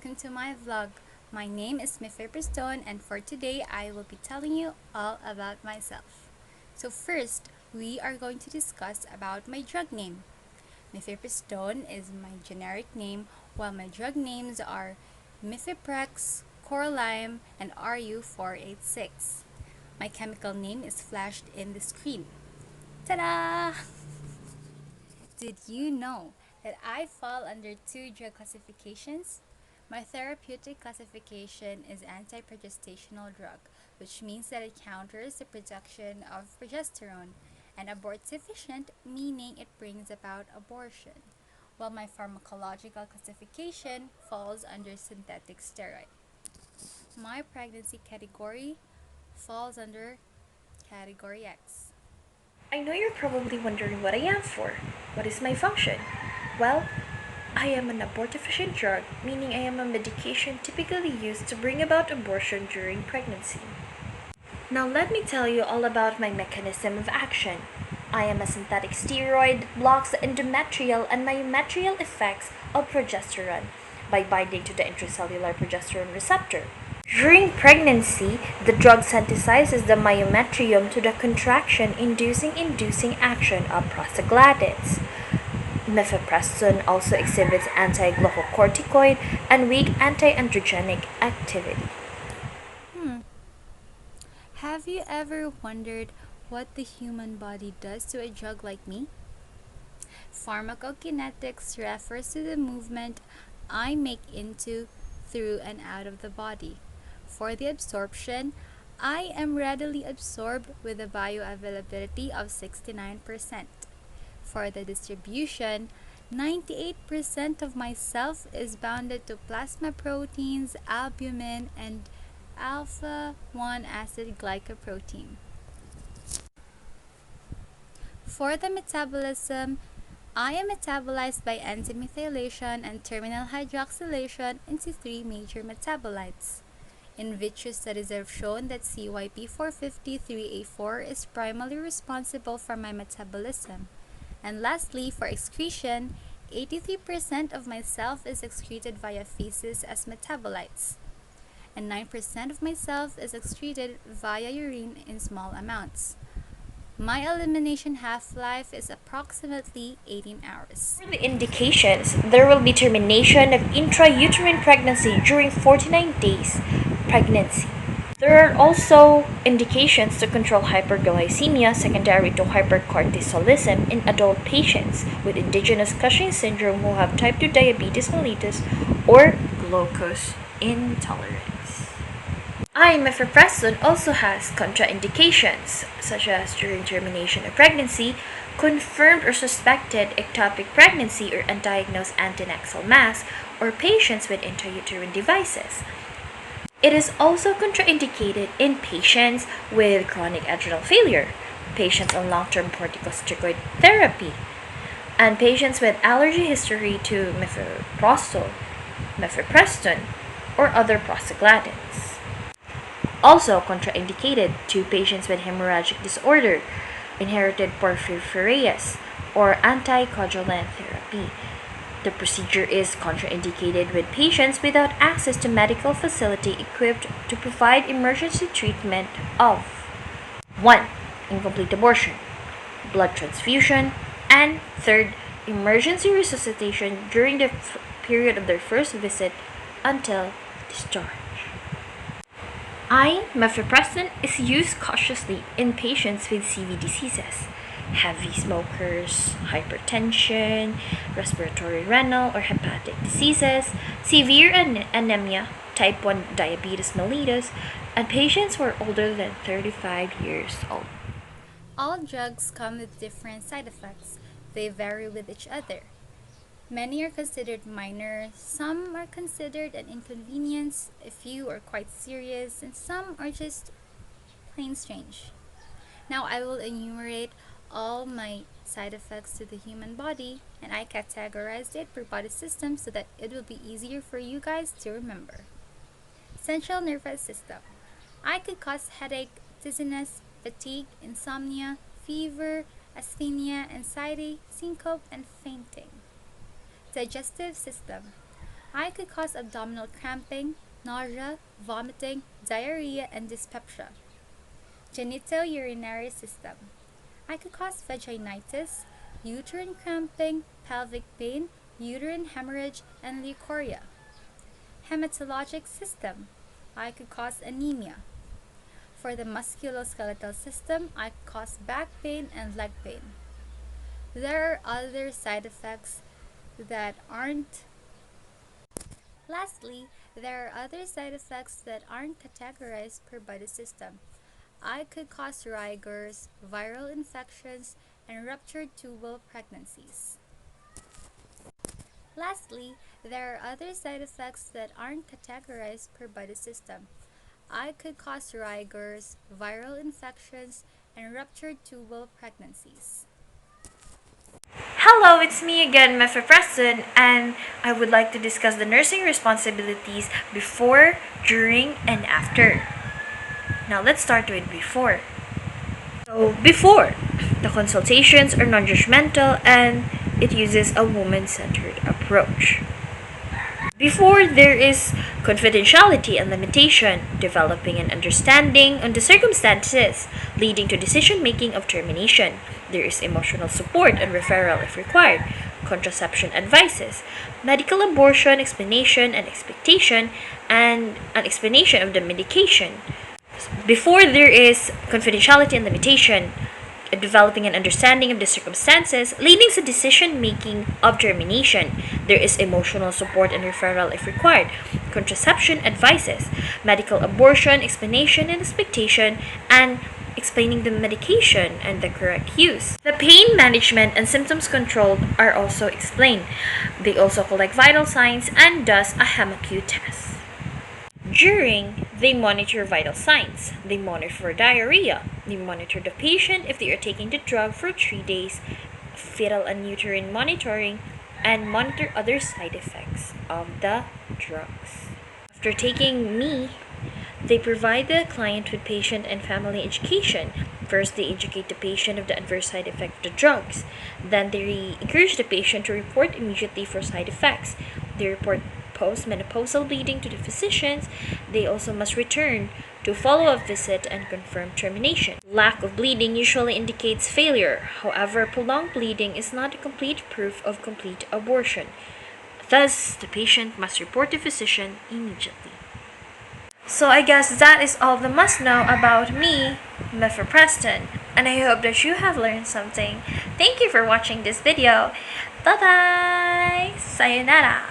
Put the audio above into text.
welcome to my vlog. My name is Mifepristone and for today I will be telling you all about myself. So first, we are going to discuss about my drug name. Mifepristone is my generic name while my drug names are Mifeprex, Coralime, and RU486. My chemical name is flashed in the screen. Ta-da! Did you know that I fall under two drug classifications? My therapeutic classification is anti-progestational drug, which means that it counters the production of progesterone, and abortifacient, meaning it brings about abortion, while my pharmacological classification falls under synthetic steroid. My pregnancy category falls under category X. I know you're probably wondering what I am for. What is my function? Well, I am an abortifacient drug, meaning I am a medication typically used to bring about abortion during pregnancy. Now let me tell you all about my mechanism of action. I am a synthetic steroid, blocks the endometrial and myometrial effects of progesterone by binding to the intracellular progesterone receptor. During pregnancy, the drug sensitizes the myometrium to the contraction-inducing action of prostaglandins. Mifepristone also exhibits anti-glucocorticoid and weak anti-androgenic activity. Have you ever wondered what the human body does to a drug like me? Pharmacokinetics refers to the movement I make into, through, and out of the body. For the absorption, I am readily absorbed with a bioavailability of 69%. For the distribution, 98% of myself is bounded to plasma proteins, albumin, and alpha 1 acid glycoprotein. For the metabolism, I am metabolized by enzyme methylation and terminal hydroxylation into three major metabolites. In vitro studies have shown that CYP450-3A4 is primarily responsible for my metabolism. And lastly, for excretion, 83% of myself is excreted via feces as metabolites, and 9% of myself is excreted via urine in small amounts. My elimination half-life is approximately 18 hours. For the indications, there will be termination of intrauterine pregnancy during 49 days pregnancy. There are also indications to control hyperglycemia secondary to hypercortisolism in adult patients with indigenous Cushing syndrome who have type 2 diabetes mellitus or glucose intolerance. Mifepristone also has contraindications, such as during termination of pregnancy, confirmed or suspected ectopic pregnancy or undiagnosed antenatal mass, or patients with intrauterine devices. It is also contraindicated in patients with chronic adrenal failure, patients on long-term corticosteroid therapy, and patients with allergy history to mifepristone, or other prostaglandins. Also contraindicated to patients with hemorrhagic disorder, inherited porphyrias, or anticoagulant therapy. The procedure is contraindicated with patients without access to medical facility equipped to provide emergency treatment of 1. Incomplete abortion, blood transfusion, and 3rd, emergency resuscitation during the period of their first visit until discharge. Mifepristone is used cautiously in patients with CV diseases, heavy smokers, hypertension, respiratory, renal, or hepatic diseases, severe anemia, type 1 diabetes mellitus, and patients who are older than 35 years old. All drugs come with different side effects. They vary with each other. Many are considered minor, some are considered an inconvenience, a few are quite serious, and some are just plain strange. Now I will enumerate all my side effects to the human body, and I categorized it per body system so that it will be easier for you guys to remember. Central nervous system. I could cause headache, dizziness, fatigue, insomnia, fever, asthenia, anxiety, syncope, and fainting. Digestive system. I could cause abdominal cramping, nausea, vomiting, diarrhea, and dyspepsia. Genitourinary system. I could cause vaginitis, uterine cramping, pelvic pain, uterine hemorrhage, and leukorrhea. Hematologic system. I could cause anemia. For the musculoskeletal system, I could cause back pain and leg pain. There are other side effects that aren't Lastly, there are other side effects that aren't categorized per body system. I could cause rigors, viral infections, and ruptured tubal pregnancies. Lastly, there are other side effects that aren't categorized per body system. I could cause rigors, viral infections, and ruptured tubal pregnancies. Hello, it's me again, Mifepristone, and I would like to discuss the nursing responsibilities before, during, and after. Now let's start with before. So, before, the consultations are non judgmental and it uses a woman centered approach. Before, there is confidentiality and limitation, developing an understanding on the circumstances leading to decision making of termination. There is emotional support and referral if required, contraception advices, medical abortion explanation and expectation, and an explanation of the medication. Before, there is confidentiality and limitation, developing an understanding of the circumstances leading to decision making of termination. There is emotional support and referral if required, contraception advices, medical abortion explanation and expectation, and explaining the medication and the correct use. The pain management and symptoms control are also explained. They also collect vital signs and does a HEMOQ test. During, they monitor vital signs. They monitor diarrhea. They monitor the patient if they are taking the drug for 3 days, fetal and uterine monitoring, and monitor other side effects of the drugs. After taking me, they provide the client with patient and family education. First, they educate the patient of the adverse side effect of the drugs. Then, they encourage the patient to report immediately for side effects. They report postmenopausal bleeding to the physicians. They also must return to follow-up visit and confirm termination. Lack of bleeding usually indicates failure. However, prolonged bleeding is not a complete proof of complete abortion. Thus, the patient must report to physician immediately. So I guess that is all the must know about me, Mifepristone, and I hope that you have learned something. Thank you for watching this video. Bye bye! Sayonara!